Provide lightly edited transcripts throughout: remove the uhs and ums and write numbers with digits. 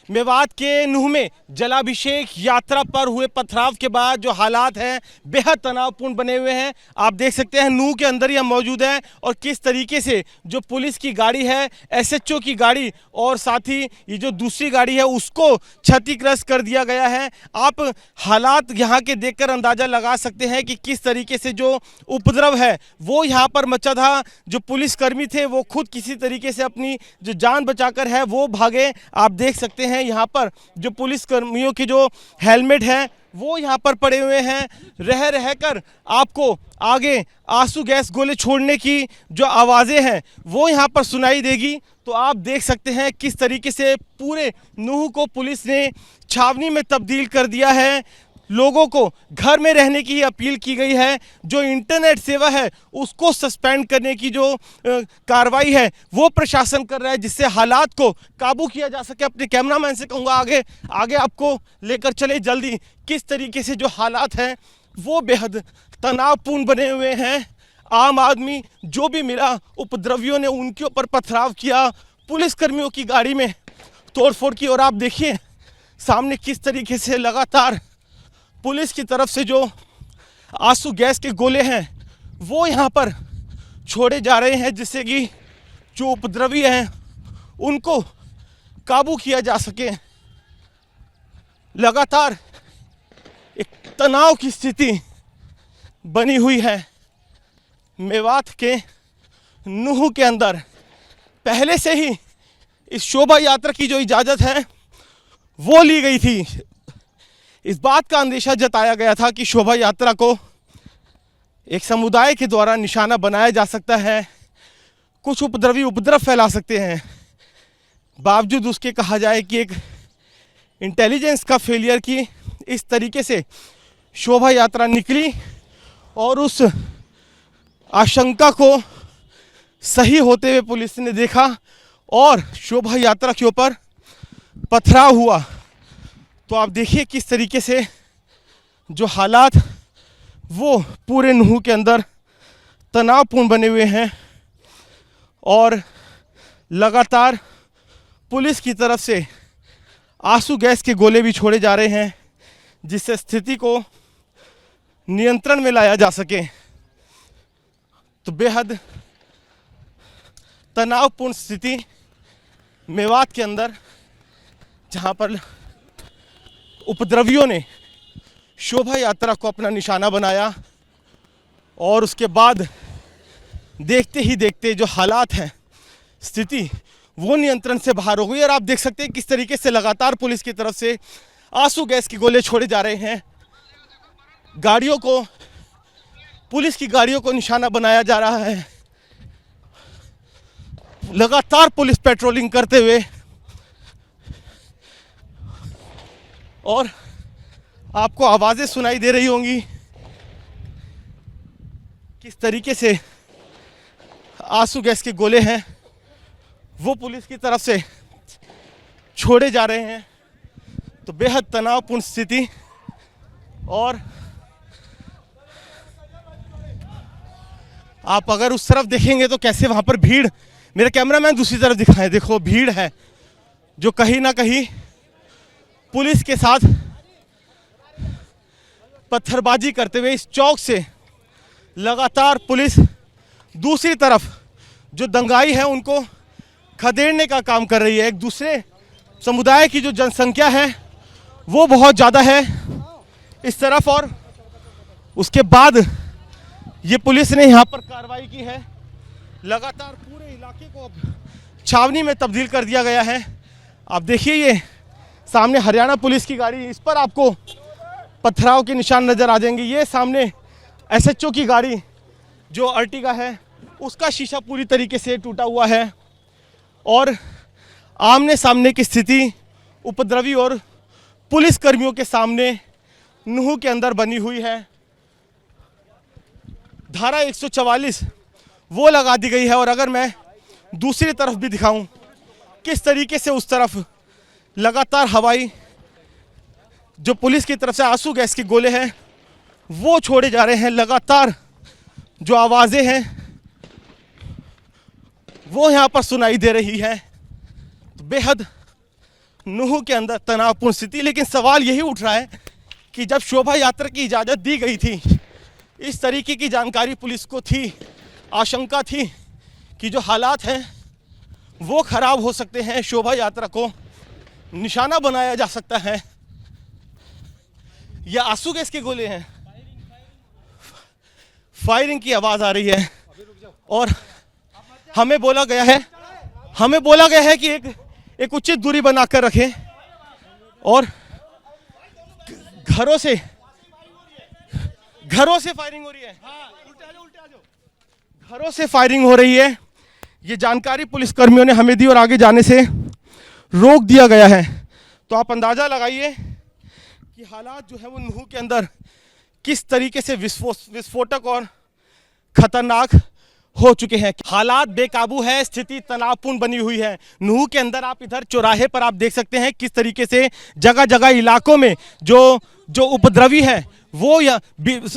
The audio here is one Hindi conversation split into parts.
मेवात के नूह में जलाभिषेक यात्रा पर हुए पथराव के बाद जो हालात हैं बेहद तनावपूर्ण बने हुए हैं। आप देख सकते हैं नूह के अंदर ही हम मौजूद हैं और किस तरीके से जो पुलिस की गाड़ी है, एसएचओ की गाड़ी और साथ ही ये जो दूसरी गाड़ी है उसको क्षतिग्रस्त कर दिया गया है। आप हालात यहाँ के देखकर अंदाज़ा लगा सकते हैं कि किस तरीके से जो उपद्रव है वो यहाँ पर मचा था। जो पुलिसकर्मी थे वो खुद किसी तरीके से अपनी जो जान बचाकर है वो भागे। आप देख सकते हैं यहाँ पर जो पुलिसकर्मियों की जो हेलमेट है वो यहाँ पर पड़े हुए हैं। रह रहकर आपको आगे आंसू गैस गोले छोड़ने की जो आवाज़ें हैं वो यहाँ पर सुनाई देगी। तो आप देख सकते हैं किस तरीके से पूरे नूह को पुलिस ने छावनी में तब्दील कर दिया है। लोगों को घर में रहने की अपील की गई है। जो इंटरनेट सेवा है उसको सस्पेंड करने की जो कार्रवाई है वो प्रशासन कर रहा है जिससे हालात को काबू किया जा सके। अपने कैमरामैन से कहूँगा आगे आगे आपको लेकर चले जल्दी। किस तरीके से जो हालात हैं वो बेहद तनावपूर्ण बने हुए हैं। आम आदमी जो भी मिला उपद्रवियों ने उनके ऊपर पथराव किया, पुलिसकर्मियों की गाड़ी में तोड़फोड़ की। और आप देखिए सामने किस तरीके से लगातार पुलिस की तरफ से जो आंसू गैस के गोले हैं वो यहाँ पर छोड़े जा रहे हैं जिससे कि जो उपद्रवी हैं उनको काबू किया जा सके। लगातार एक तनाव की स्थिति बनी हुई है मेवात के नूह के अंदर। पहले से ही इस शोभा यात्रा की जो इजाज़त है वो ली गई थी। इस बात का अंदेशा जताया गया था कि शोभा यात्रा को एक समुदाय के द्वारा निशाना बनाया जा सकता है, कुछ उपद्रवी उपद्रव फैला सकते हैं। बावजूद उसके कहा जाए कि एक इंटेलिजेंस का फेलियर की इस तरीके से शोभा यात्रा निकली और उस आशंका को सही होते हुए पुलिस ने देखा और शोभा यात्रा के ऊपर पथराव हुआ। तो आप देखिए किस तरीके से जो हालात वो पूरे नूह के अंदर तनावपूर्ण बने हुए हैं और लगातार पुलिस की तरफ से आंसू गैस के गोले भी छोड़े जा रहे हैं जिससे स्थिति को नियंत्रण में लाया जा सके। तो बेहद तनावपूर्ण स्थिति मेवात के अंदर जहां पर उपद्रवियों ने शोभा यात्रा को अपना निशाना बनाया और उसके बाद देखते ही देखते जो हालात हैं स्थिति वो नियंत्रण से बाहर हो गई। और आप देख सकते हैं किस तरीके से लगातार पुलिस की तरफ से आंसू गैस के गोले छोड़े जा रहे हैं। गाड़ियों को, पुलिस की गाड़ियों को निशाना बनाया जा रहा है। लगातार पुलिस पेट्रोलिंग करते हुए और आपको आवाज़ें सुनाई दे रही होंगी किस तरीके से आंसू गैस के गोले हैं वो पुलिस की तरफ से छोड़े जा रहे हैं। तो बेहद तनावपूर्ण स्थिति। और आप अगर उस तरफ देखेंगे तो कैसे वहाँ पर भीड़, मेरे कैमरामैन दूसरी तरफ दिखाएं, देखो भीड़ है जो कहीं ना कहीं पुलिस के साथ पत्थरबाजी करते हुए इस चौक से लगातार पुलिस दूसरी तरफ जो दंगाई है उनको खदेड़ने का काम कर रही है। एक दूसरे समुदाय की जो जनसंख्या है वो बहुत ज़्यादा है इस तरफ और उसके बाद ये पुलिस ने यहाँ पर कार्रवाई की है। लगातार पूरे इलाके को अब छावनी में तब्दील कर दिया गया है। आप देखिए ये सामने हरियाणा पुलिस की गाड़ी, इस पर आपको पथराव के निशान नज़र आ जाएंगे। ये सामने एसएचओ की गाड़ी जो अर्टिगा है उसका शीशा पूरी तरीके से टूटा हुआ है और आमने सामने की स्थिति उपद्रवी और पुलिसकर्मियों के सामने नूह के अंदर बनी हुई है। धारा 144 वो लगा दी गई है। और अगर मैं दूसरी तरफ भी दिखाऊं किस तरीके से उस तरफ लगातार हवाई जो पुलिस की तरफ से आंसू गैस के गोले हैं वो छोड़े जा रहे हैं। लगातार जो आवाज़ें हैं वो यहाँ पर सुनाई दे रही है। तो बेहद नूह के अंदर तनावपूर्ण स्थिति। लेकिन सवाल यही उठ रहा है कि जब शोभा यात्रा की इजाज़त दी गई थी, इस तरीके की जानकारी पुलिस को थी, आशंका थी कि जो हालात हैं वो खराब हो सकते हैं, शोभा यात्रा को निशाना बनाया जा सकता है। या आंसू गैस के गोले हैं, फायरिंग की आवाज़ आ रही है और हमें बोला गया है कि एक उचित दूरी बनाकर रखें और घरों से फायरिंग हो रही है, घरों से फायरिंग हो रही है। ये जानकारी पुलिस कर्मियों ने हमें दी और आगे जाने से रोक दिया गया है। तो आप अंदाजा लगाइए कि हालात जो है वो नूह के अंदर किस तरीके से विस्फोटक और खतरनाक हो चुके हैं। हालात बेकाबू है, स्थिति तनावपूर्ण बनी हुई है नूह के अंदर। आप इधर चौराहे पर आप देख सकते हैं किस तरीके से जगह जगह इलाकों में जो उपद्रवी है वो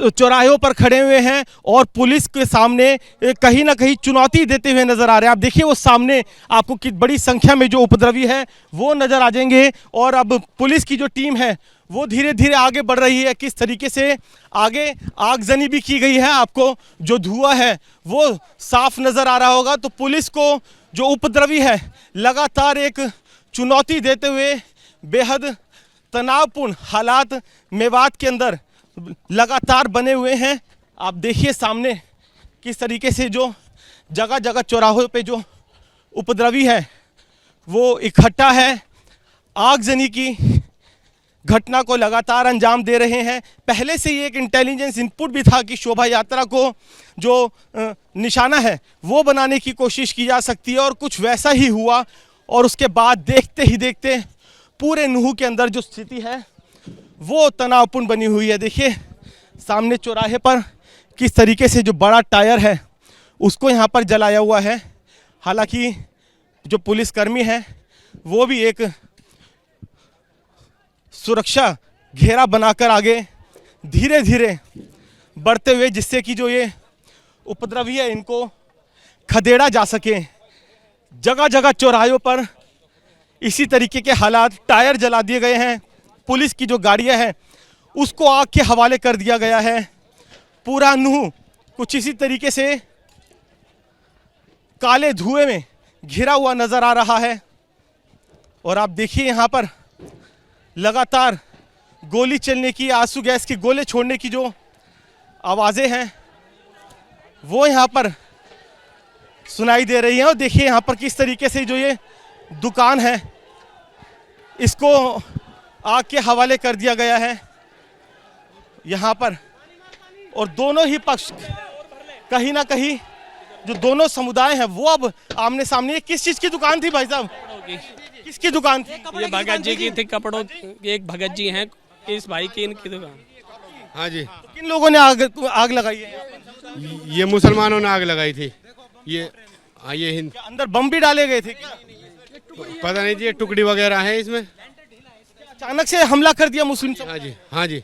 चौराहों पर खड़े हुए हैं और पुलिस के सामने कहीं ना कहीं चुनौती देते हुए नजर आ रहे हैं। आप देखिए वो सामने आपको कितनी बड़ी संख्या में जो उपद्रवी है वो नजर आ जाएंगे और अब पुलिस की जो टीम है वो धीरे धीरे आगे बढ़ रही है। किस तरीके से आगे आगजनी भी की गई है, आपको जो धुआं है वो साफ नजर आ रहा होगा। तो पुलिस को जो उपद्रवी है लगातार एक चुनौती देते हुए बेहद तनावपूर्ण हालात मेवात के अंदर लगातार बने हुए हैं। आप देखिए सामने किस तरीके से जो जगह जगह चौराहों पे जो उपद्रवी है वो इकट्ठा है, आगजनी की घटना को लगातार अंजाम दे रहे हैं। पहले से ही एक इंटेलिजेंस इनपुट भी था कि शोभा यात्रा को जो निशाना है वो बनाने की कोशिश की जा सकती है और कुछ वैसा ही हुआ। और उसके बाद देखते ही देखते पूरे नूह के अंदर जो स्थिति है वो तनावपूर्ण बनी हुई है। देखिए सामने चौराहे पर किस तरीके से जो बड़ा टायर है उसको यहाँ पर जलाया हुआ है। हालांकि जो पुलिसकर्मी है वो भी एक सुरक्षा घेरा बनाकर आगे धीरे धीरे बढ़ते हुए, जिससे कि जो ये उपद्रवी है इनको खदेड़ा जा सके। जगह जगह चौराहों पर इसी तरीके के हालात, टायर जला दिए गए हैं, पुलिस की जो गाड़ियां हैं उसको आग के हवाले कर दिया गया है। पूरा नूह कुछ इसी तरीके से काले धुएं में घिरा हुआ नजर आ रहा है। और आप देखिए यहाँ पर लगातार गोली चलने की, आंसू गैस के गोले छोड़ने की जो आवाज़ें हैं वो यहाँ पर सुनाई दे रही हैं। और देखिए यहाँ पर किस तरीके से जो ये दुकान है इसको आग के हवाले कर दिया गया है यहाँ पर। और दोनों ही पक्ष कहीं ना कहीं जो दोनों समुदाय हैं वो अब आमने सामने। किस चीज़ की दुकान थी भाई साहब? किसकी दुकान थी? ये भगत जी की थी, कपड़ों की। एक भगत जी हैं, इस भाई की इनकी दुकान। हाँ जी। तो किन लोगों ने आग लगाई है? ये मुसलमानों ने आग लगाई थी। ये हिंद अंदर बम भी डाले गए थे क्या? पता नहीं जी, ये टुकड़ी वगैरह है इसमें। अचानक से हमला कर दिया मुस्लिम हाँ जी, हाँ जी।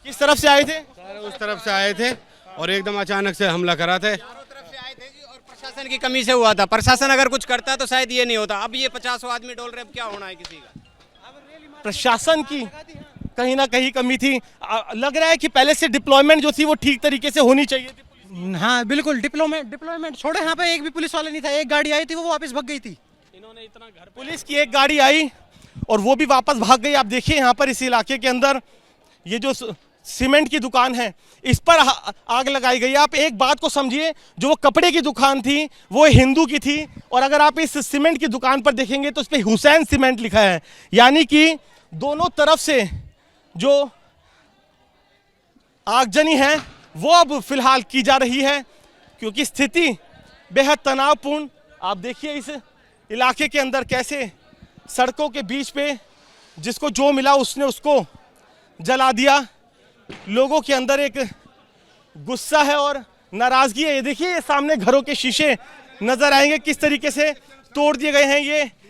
किस तरफ से आए थे? सारे उस तरफ से आए थे और एकदम अचानक से हमला करा थे। प्रशासन की कमी से हुआ था। प्रशासन अगर कुछ करता तो शायद ये नहीं होता। अब ये 50 आदमी डोल रहे, अब क्या होना है किसी का? प्रशासन की कहीं ना कहीं कमी थी। लग रहा है कि पहले से डिप्लॉयमेंट जो थी वो ठीक तरीके से होनी चाहिए थी। हाँ बिल्कुल, डिप्लॉयमेंट छोड़े। यहाँ पे एक भी पुलिस वाला नहीं था। एक गाड़ी आई थी वो वापस भाग गई थी। इन्होंने इतना घर पुलिस की एक गाड़ी आई और वो भी वापस भाग गई। आप देखिए यहाँ पर इस इलाके के अंदर ये जो सीमेंट की दुकान है इस पर आग लगाई गई। आप एक बात को समझिए, जो वो कपड़े की दुकान थी वो हिंदू की थी और अगर आप इस सीमेंट की दुकान पर देखेंगे तो उस पर हुसैन सीमेंट लिखा है। यानी कि दोनों तरफ से जो आगजनी है वो अब फिलहाल की जा रही है क्योंकि स्थिति बेहद तनावपूर्ण। आप देखिए इस इलाके के अंदर कैसे सड़कों के बीच पे जिसको जो मिला उसने उसको जला दिया। लोगों के अंदर एक गुस्सा है और नाराजगी है। ये देखिए ये सामने घरों के शीशे नजर आएंगे किस तरीके से तोड़ दिए गए हैं।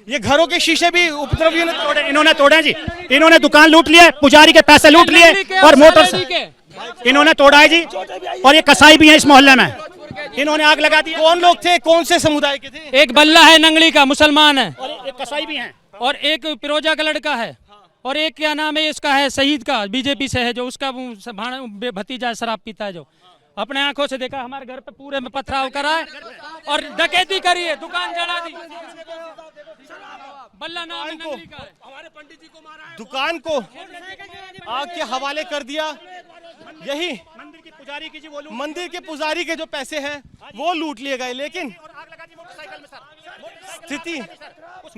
ये घरों के शीशे भी उपद्रवियों ने तोड़े। इन्होंने तोड़े जी। इन्होंने दुकान लूट लिए, पुजारी के पैसे लूट लिए और मोटर इन्होंने तोड़ा है जी। और ये कसाई भी है इस मोहल्ले में, इन्होंने आग लगा दी। कौन लोग थे, कौन से समुदाय के थे? एक बल्ला है नंगली का, मुसलमान है। और एक कसाई भी हैं। और एक फिरोजा का लड़का है और एक क्या नाम है इसका है शहीद का, बीजेपी से है, जो उसका भतीजा शराब पीता है, जो अपने आंखों से देखा। हमारे घर पे पूरे में पथराव करा है और डकैती करी है, दुकान जला दी। बल्ला नाम है, नंगली का है। हमारे पंडित जी को मारा है, दुकान को आग के हवाले कर दिया। यही मंदिर की पुजारी की जी, वो मंदिर के पुजारी के जो पैसे हैं वो लूट लिए गए, लेकिन स्थिति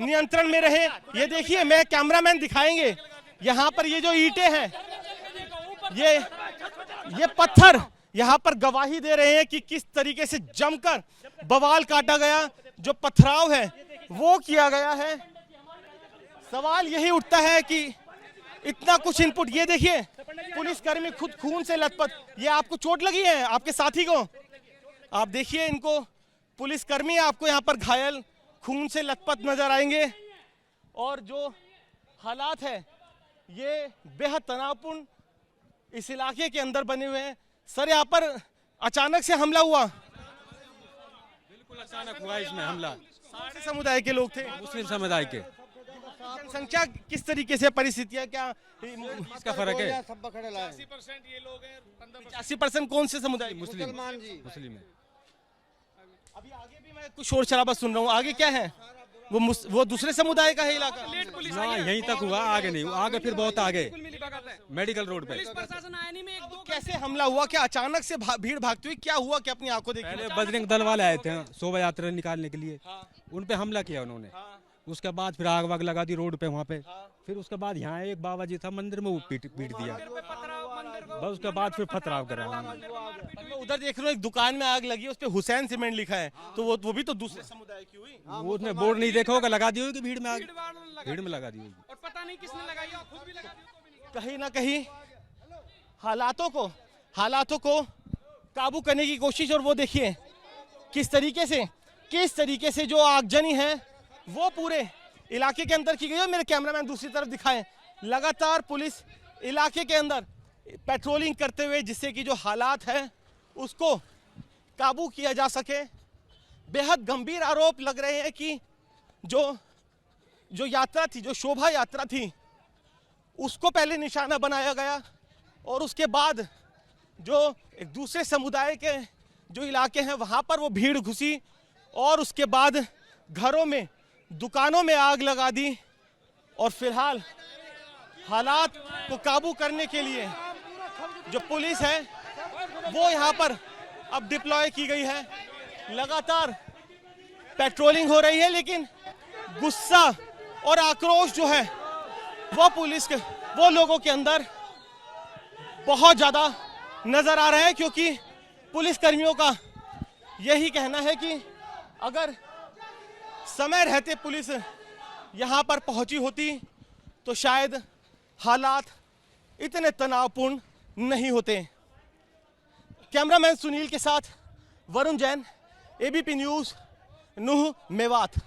नियंत्रण में रहे। ये देखिए, मैं कैमरामैन दिखाएंगे, यहाँ पर ये जो ईंटें हैं, ये पत्थर यहाँ पर गवाही दे रहे हैं कि किस तरीके से जमकर बवाल काटा गया, जो पथराव है वो किया गया है। सवाल यही उठता है कि इतना कुछ इनपुट, ये देखिए पुलिसकर्मी खुद खून से लथपथ। ये आपको चोट लगी है, आपके साथी को? आप देखिए इनको, पुलिसकर्मी आपको यहाँ पर घायल, खून से लथपथ नजर आएंगे। और जो हालात है ये बेहद तनावपूर्ण इस इलाके के अंदर बने हुए हैं। सर, यहाँ पर अचानक से हमला हुआ? बिल्कुल अचानक हुआ इसमें हमला। कौन से समुदाय के लोग थे? मुस्लिम समुदाय के। जनसंख्या किस तरीके से परिस्थितियां, क्या इसका फर्क है? 80% कौन से समुदाय? मुस्लिम है। अभी आगे भी मैं कुछ शोर शराबा सुन रहा हूँ, आगे क्या है? वो दूसरे समुदाय का है इलाका? हाँ, यहीं तक हुआ, आगे नहीं, आगे फिर बहुत आगे मेडिकल रोड पे। तो कैसे हमला हुआ? क्या अचानक से भीड़ भागती हुई क्या हुआ, क्या अपनी आंखों देखी? पहले बजरंग दल वाले आए थे शोभा यात्रा निकालने के लिए, उन पे हमला किया उन्होंने। उसके बाद फिर आग वाग लगा दी रोड पे वहाँ पे। फिर उसके बाद यहाँ एक बाबा जी था मंदिर में, वो पीट दिया। बस उसके बाद फिर पथराव करा। मैं उधर देख रहा हूँ एक दुकान में आग लगी है, उस पे हुसैन सीमेंट लिखा है, तो वो भी तो दूसरे समुदाय की हुई। वो उसने बोर्ड नहीं देखा होगा, लगा दी होगी भीड़ में, आग भीड़ में लगा दी होगी। और पता नहीं किसने लगाई, खुद भी लगा दी। कहीं ना कहीं हालातों को काबू करने की कोशिश, और वो देखिए किस तरीके से जो आगजनी है वो पूरे इलाके के अंदर की गई है। मेरे कैमरामैन दूसरी तरफ दिखाएं, लगातार पुलिस इलाके के अंदर पेट्रोलिंग करते हुए, जिससे कि जो हालात है उसको काबू किया जा सके। बेहद गंभीर आरोप लग रहे हैं कि जो यात्रा थी, जो शोभा यात्रा थी, उसको पहले निशाना बनाया गया और उसके बाद जो एक दूसरे समुदाय के जो इलाके हैं वहाँ पर वो भीड़ घुसी और उसके बाद घरों में, दुकानों में आग लगा दी। और फिलहाल हालात को काबू करने के लिए जो पुलिस है वो यहाँ पर अब डिप्लॉय की गई है। लगातार पेट्रोलिंग हो रही है, लेकिन गुस्सा और आक्रोश जो है वो लोगों के अंदर बहुत ज़्यादा नजर आ रहा है, क्योंकि पुलिसकर्मियों का यही कहना है कि अगर समय रहते पुलिस यहाँ पर पहुंची होती तो शायद हालात इतने तनावपूर्ण नहीं होते। कैमरामैन सुनील के साथ वरुण जैन, एबीपी न्यूज़, नूह, मेवात।